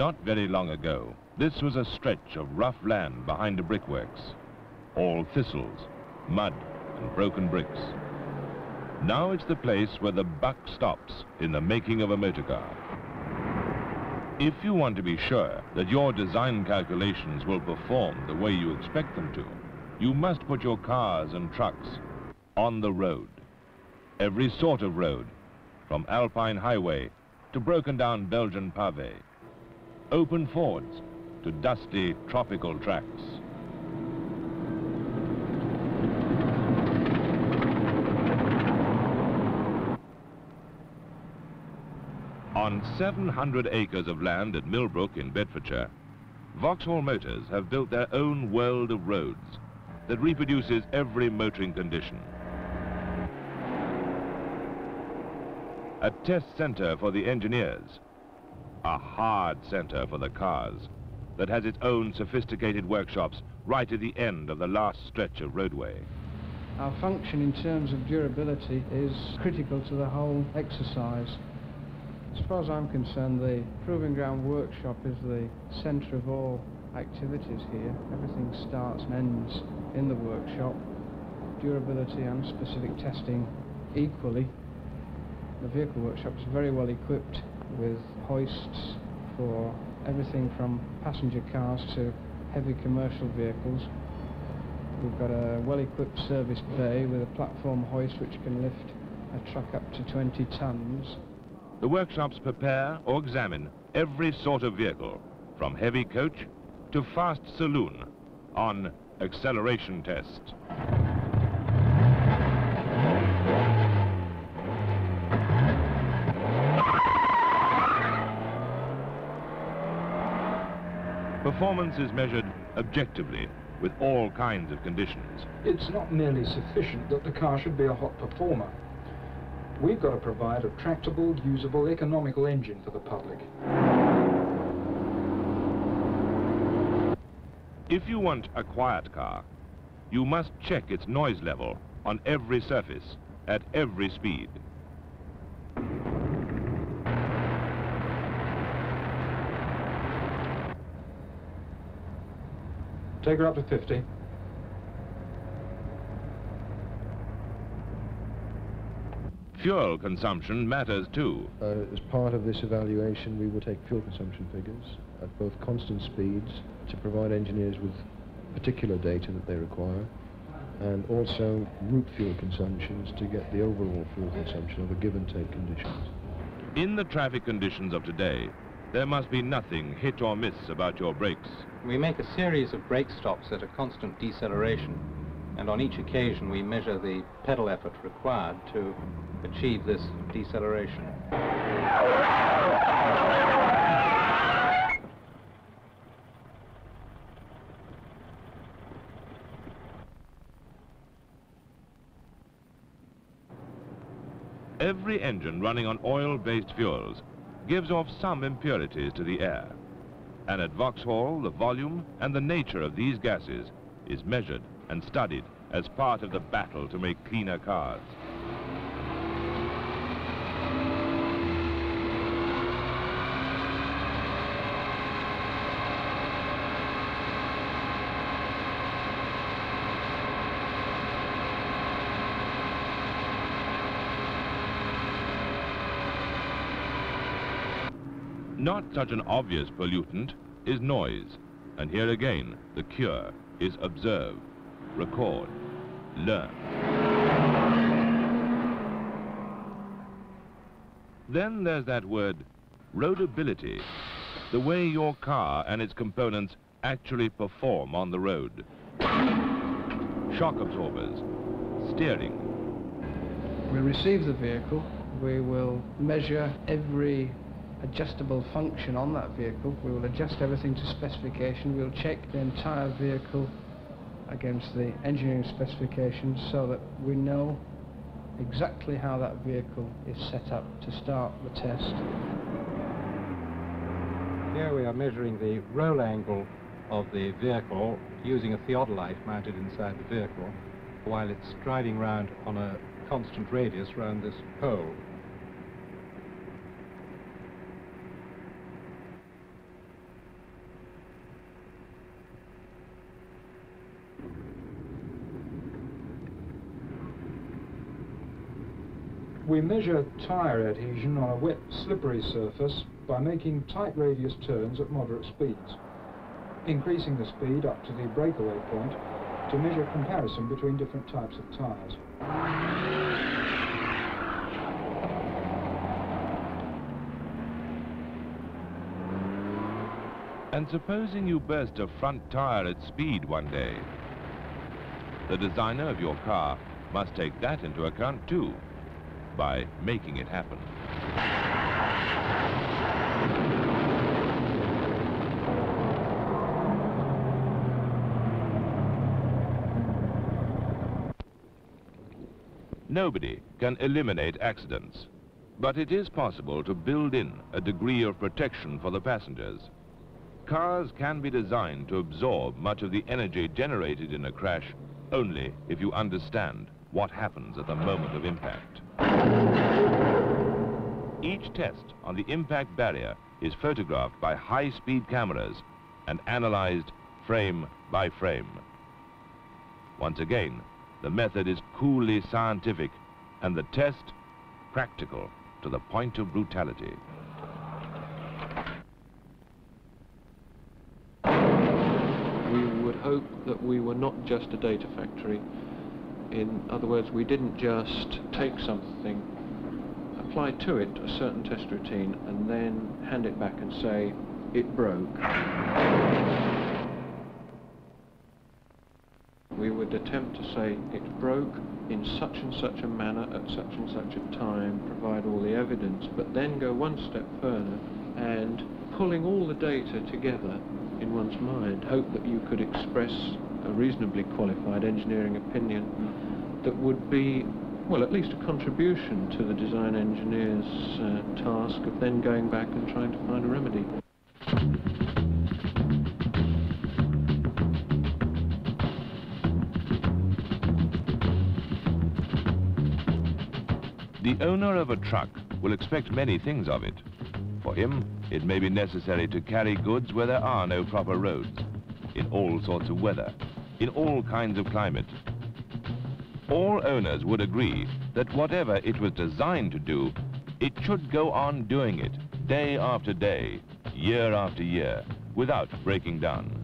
Not very long ago, this was a stretch of rough land behind the brickworks. All thistles, mud and broken bricks. Now it's the place where the buck stops in the making of a motor car. If you want to be sure that your design calculations will perform the way you expect them to, you must put your cars and trucks on the road. Every sort of road, from Alpine highway to broken down Belgian pave. Open fords to dusty tropical tracks. On 700 acres of land at Millbrook in Bedfordshire, Vauxhall Motors have built their own world of roads that reproduces every motoring condition. A test centre for the engineers, a hard centre for the cars that has its own sophisticated workshops right at the end of the last stretch of roadway. Our function in terms of durability is critical to the whole exercise. As far as I'm concerned, the Proving Ground workshop is the centre of all activities here. Everything starts and ends in the workshop. Durability and specific testing equally. The vehicle workshop is very well equipped with hoists for everything from passenger cars to heavy commercial vehicles. We've got a well-equipped service bay with a platform hoist which can lift a truck up to 20 tons. The workshops prepare or examine every sort of vehicle, from heavy coach to fast saloon, on acceleration test. Performance is measured objectively with all kinds of conditions. It's not merely sufficient that the car should be a hot performer. We've got to provide a tractable, usable, economical engine for the public. If you want a quiet car, you must check its noise level on every surface at every speed. Take her up to 50. Fuel consumption matters too. As part of this evaluation, we will take fuel consumption figures at both constant speeds to provide engineers with particular data that they require, and also route fuel consumptions to get the overall fuel consumption of a give and take conditions. In the traffic conditions of today, there must be nothing hit or miss about your brakes. We make a series of brake stops at a constant deceleration, and on each occasion we measure the pedal effort required to achieve this deceleration. Every engine running on oil-based fuels gives off some impurities to the air. And at Vauxhall, the volume and the nature of these gases is measured and studied as part of the battle to make cleaner cars. Not such an obvious pollutant is noise, and here again the cure is observe, record, learn. Then there's that word, roadability, the way your car and its components actually perform on the road. Shock absorbers, steering. We'll receive the vehicle, we will measure every adjustable function on that vehicle. We will adjust everything to specification. We'll check the entire vehicle against the engineering specifications so that we know exactly how that vehicle is set up to start the test. Here we are measuring the roll angle of the vehicle using a theodolite mounted inside the vehicle while it's driving round on a constant radius round this pole. We measure tyre adhesion on a wet, slippery surface by making tight radius turns at moderate speeds, increasing the speed up to the breakaway point to measure comparison between different types of tyres. And supposing you burst a front tyre at speed one day, the designer of your car must take that into account too, by making it happen. Nobody can eliminate accidents, but it is possible to build in a degree of protection for the passengers. Cars can be designed to absorb much of the energy generated in a crash only if you understand what happens at the moment of impact. Each test on the impact barrier is photographed by high-speed cameras and analyzed frame by frame. Once again, the method is coolly scientific and the test practical to the point of brutality. We would hope that we were not just a data factory. In other words, we didn't just take something, apply to it a certain test routine, and then hand it back and say, it broke. We would attempt to say, it broke in such and such a manner at such and such a time, provide all the evidence, but then go one step further and pulling all the data together in one's mind, hope that you could express a reasonably qualified engineering opinion that would be, well, at least a contribution to the design engineer's task of then going back and trying to find a remedy. The owner of a truck will expect many things of it. For him, it may be necessary to carry goods where there are no proper roads, in all sorts of weather, in all kinds of climate. All owners would agree that whatever it was designed to do, it should go on doing it day after day, year after year, without breaking down.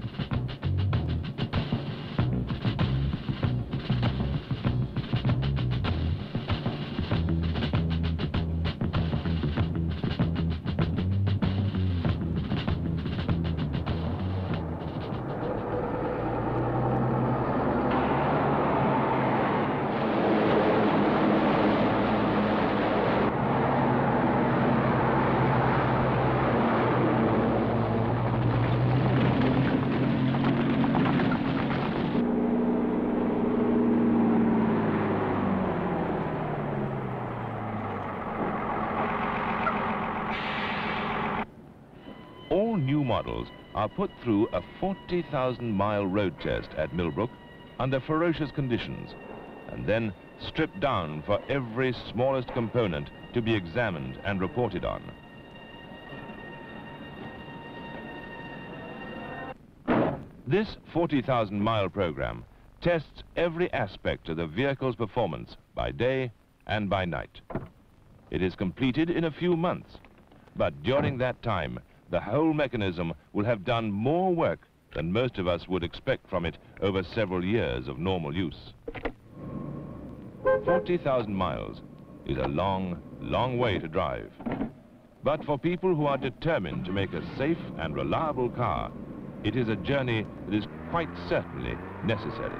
All new models are put through a 40,000-mile road test at Millbrook under ferocious conditions, and then stripped down for every smallest component to be examined and reported on. This 40,000-mile program tests every aspect of the vehicle's performance by day and by night. It is completed in a few months, but during that time, the whole mechanism will have done more work than most of us would expect from it over several years of normal use. 40,000 miles is a long, long way to drive. But for people who are determined to make a safe and reliable car, it is a journey that is quite certainly necessary.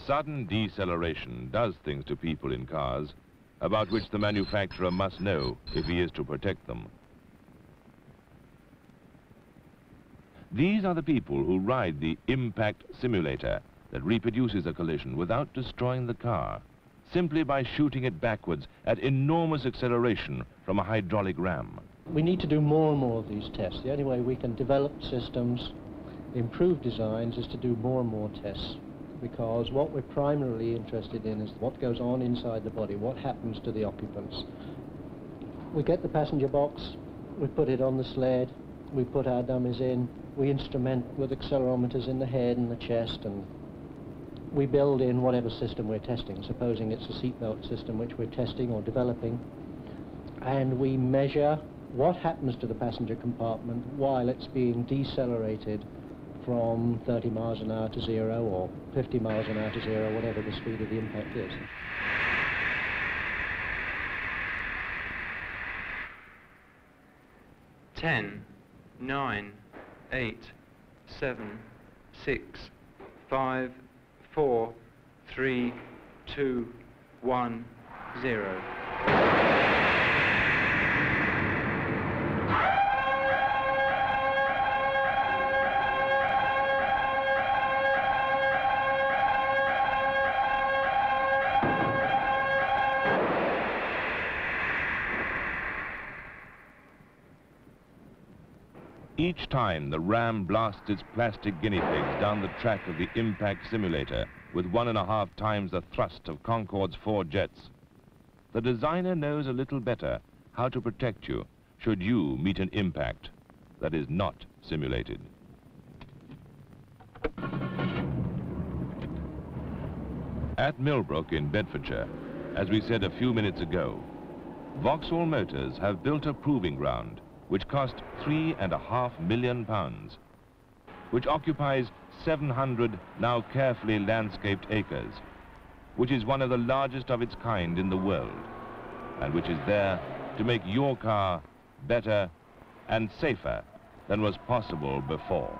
Sudden deceleration does things to people in cars about which the manufacturer must know if he is to protect them. These are the people who ride the impact simulator that reproduces a collision without destroying the car, simply by shooting it backwards at enormous acceleration from a hydraulic ram. We need to do more and more of these tests. The only way we can develop systems, improve designs, is to do more and more tests, because what we're primarily interested in is what goes on inside the body, what happens to the occupants. We get the passenger box, we put it on the sled, we put our dummies in, we instrument with accelerometers in the head and the chest, and we build in whatever system we're testing, supposing it's a seatbelt system which we're testing or developing, and we measure what happens to the passenger compartment while it's being decelerated from 30 miles an hour to 0 or 50 miles an hour to 0, whatever the speed of the impact is. Ten, 9, 8, 7, 6, 5, 4, 3, 2, 1, 0. Each time the ram blasts its plastic guinea pigs down the track of the impact simulator with 1.5 times the thrust of Concorde's 4 jets, the designer knows a little better how to protect you should you meet an impact that is not simulated. At Millbrook in Bedfordshire, as we said a few minutes ago, Vauxhall Motors have built a proving ground which cost £3.5 million, which occupies 700 now carefully landscaped acres, which is one of the largest of its kind in the world, and which is there to make your car better and safer than was possible before.